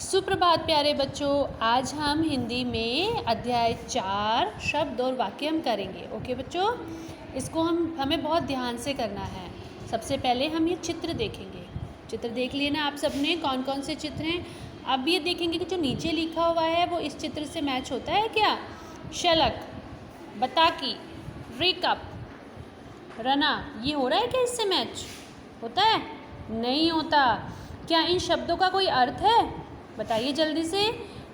सुप्रभात प्यारे बच्चों। आज हम हिंदी में अध्याय 4 शब्द और वाक्य हम करेंगे। ओके बच्चों, इसको हमें बहुत ध्यान से करना है। सबसे पहले हम ये चित्र देखेंगे। चित्र देख लिए ना आप सबने, कौन कौन से चित्र हैं। अब ये देखेंगे कि जो नीचे लिखा हुआ है वो इस चित्र से मैच होता है क्या। शलक, बताकी, रिकअप, रना, ये हो रहा है क्या, इससे मैच होता है? नहीं होता। क्या इन शब्दों का कोई अर्थ है? बताइए जल्दी से।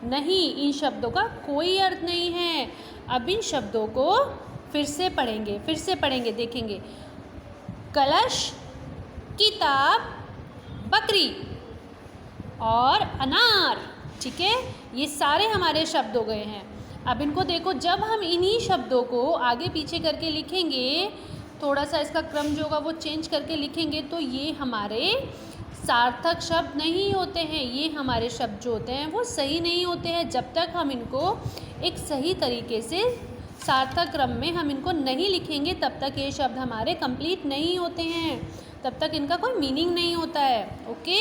नहीं, इन शब्दों का कोई अर्थ नहीं है। अब इन शब्दों को फिर से पढ़ेंगे, देखेंगे। कलश, किताब, बकरी और अनार। ठीक है, ये सारे हमारे शब्द हो गए हैं। अब इनको देखो, जब हम इन्हीं शब्दों को आगे पीछे करके लिखेंगे, थोड़ा सा इसका क्रम जो होगा वो चेंज करके लिखेंगे, तो ये हमारे सार्थक शब्द नहीं होते हैं। ये हमारे शब्द जो होते हैं वो सही नहीं होते हैं। जब तक हम इनको एक सही तरीके से सार्थक क्रम में हम इनको नहीं लिखेंगे, तब तक ये शब्द हमारे कंप्लीट नहीं होते हैं, तब तक इनका कोई मीनिंग नहीं होता है। ओके,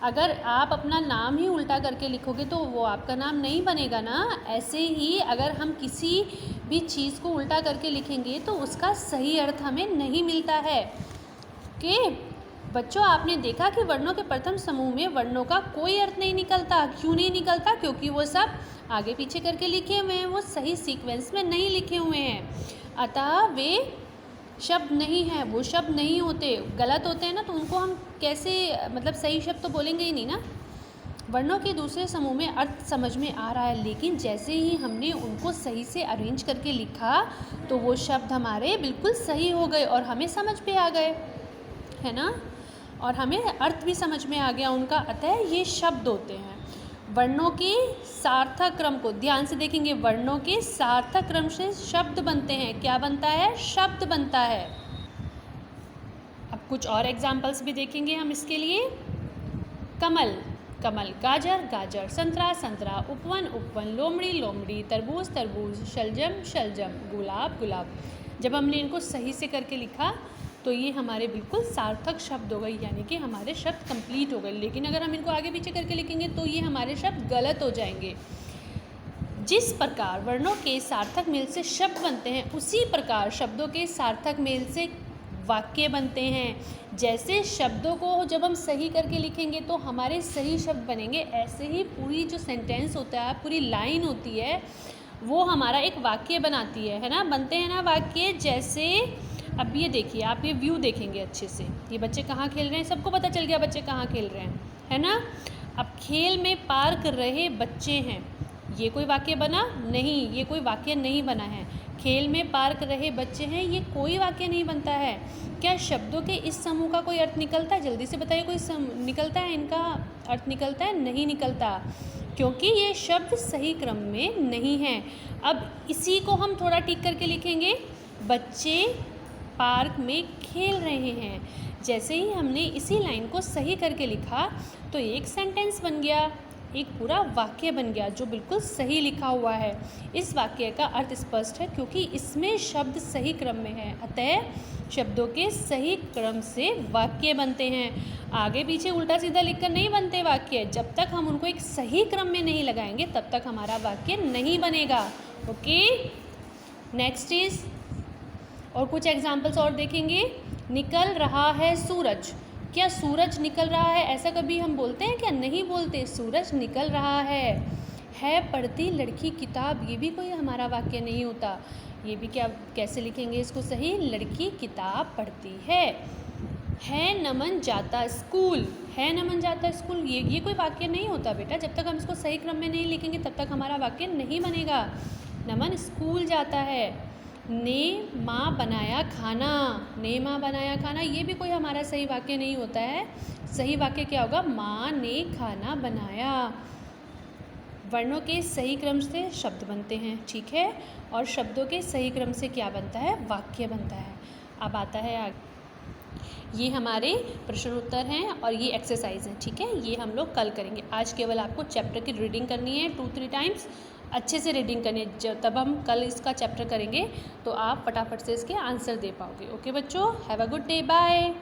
अगर आप अपना नाम ही उल्टा करके लिखोगे तो वो आपका नाम नहीं बनेगा ना। ऐसे ही अगर हम किसी भी चीज़ को उल्टा करके लिखेंगे तो उसका सही अर्थ हमें नहीं मिलता है। ओके बच्चों, आपने देखा कि वर्णों के प्रथम समूह में वर्णों का कोई अर्थ नहीं निकलता। क्यों नहीं निकलता? क्योंकि वो सब आगे पीछे करके लिखे हुए हैं, वो सही सीक्वेंस में नहीं लिखे हुए हैं। अतः वे शब्द नहीं हैं, वो शब्द नहीं होते, गलत होते हैं ना। तो उनको हम कैसे, मतलब सही शब्द तो बोलेंगे ही नहीं ना। वर्णों के दूसरे समूह में अर्थ समझ में आ रहा है, लेकिन जैसे ही हमने उनको सही से अरेंज करके लिखा तो वो शब्द हमारे बिल्कुल सही हो गए और हमें समझ पे आ गए, है ना। और हमें अर्थ भी समझ में आ गया उनका। अतः ये शब्द होते हैं। वर्णों के सार्थक क्रम को ध्यान से देखेंगे। वर्णों के सार्थक क्रम से शब्द बनते हैं। क्या बनता है? शब्द बनता है। अब कुछ और एग्जाम्पल्स भी देखेंगे हम इसके लिए। कमल, कमल, गाजर, गाजर, संतरा, संतरा, उपवन, उपवन, लोमड़ी, लोमड़ी, तरबूज, तरबूज, शलजम, शलजम, गुलाब, गुलाब। जब हमने इनको सही से करके लिखा तो ये हमारे बिल्कुल सार्थक शब्द हो गए, यानी कि हमारे शब्द कंप्लीट हो गए। लेकिन अगर हम इनको आगे पीछे करके लिखेंगे तो ये हमारे शब्द गलत हो जाएंगे। जिस प्रकार वर्णों के सार्थक मेल से शब्द बनते हैं, उसी प्रकार शब्दों के सार्थक मेल से वाक्य बनते हैं। जैसे शब्दों को जब हम सही करके लिखेंगे तो हमारे सही शब्द बनेंगे, ऐसे ही पूरी जो सेंटेंस होता है, पूरी लाइन होती है, वो हमारा एक वाक्य बनाती है ना। बनते हैं ना वाक्य। जैसे अब ये देखिए, आप ये व्यू देखेंगे अच्छे से। ये बच्चे कहाँ खेल रहे हैं, सबको पता चल गया बच्चे कहाँ खेल रहे हैं, है ना। अब खेल में पार कर रहे बच्चे हैं, ये कोई वाक्य बना? नहीं, ये कोई वाक्य नहीं बना है। खेल में पार कर रहे बच्चे हैं, ये कोई वाक्य नहीं बनता है। क्या शब्दों के इस समूह का कोई अर्थ निकलता है? जल्दी से बताइए, कोई निकलता है? इनका अर्थ निकलता है? नहीं निकलता, क्योंकि ये शब्द सही क्रम में नहीं है। अब इसी को हम थोड़ा ठीक करके लिखेंगे। बच्चे पार्क में खेल रहे हैं। जैसे ही हमने इसी लाइन को सही करके लिखा तो एक सेंटेंस बन गया, एक पूरा वाक्य बन गया जो बिल्कुल सही लिखा हुआ है। इस वाक्य का अर्थ स्पष्ट है क्योंकि इसमें शब्द सही क्रम में है। अतः शब्दों के सही क्रम से वाक्य बनते हैं। आगे पीछे उल्टा सीधा लिखकर नहीं बनते वाक्य। जब तक हम उनको एक सही क्रम में नहीं लगाएंगे तब तक हमारा वाक्य नहीं बनेगा। ओके, नेक्स्ट इज और कुछ एग्जाम्पल्स और देखेंगे। निकल रहा है सूरज। क्या सूरज निकल रहा है ऐसा कभी हम बोलते हैं क्या? नहीं बोलते। सूरज निकल रहा है पढ़ती लड़की किताब, ये भी कोई हमारा वाक्य नहीं होता। ये भी क्या, कैसे लिखेंगे इसको सही? लड़की किताब पढ़ती है नमन जाता स्कूल, है नमन जाता स्कूल, ये कोई वाक्य नहीं होता बेटा। जब तक हम इसको सही क्रम में नहीं लिखेंगे तब तक हमारा वाक्य नहीं बनेगा। नमन स्कूल जाता है। ने माँ बनाया खाना, ने माँ बनाया खाना, ये भी कोई हमारा सही वाक्य नहीं होता है। सही वाक्य क्या होगा? माँ ने खाना बनाया। वर्णों के सही क्रम से शब्द बनते हैं, ठीक है, और शब्दों के सही क्रम से क्या बनता है? वाक्य बनता है। अब आता है आगे, ये हमारे प्रश्न उत्तर हैं और ये एक्सरसाइज हैं, ठीक है। ये हम लोग कल करेंगे। आज केवल आपको चैप्टर की रीडिंग करनी है 2-3 टाइम्स, अच्छे से रीडिंग करनी है। तब हम कल इसका चैप्टर करेंगे तो आप फटाफट से इसके आंसर दे पाओगे। ओके बच्चों, have a good day, bye.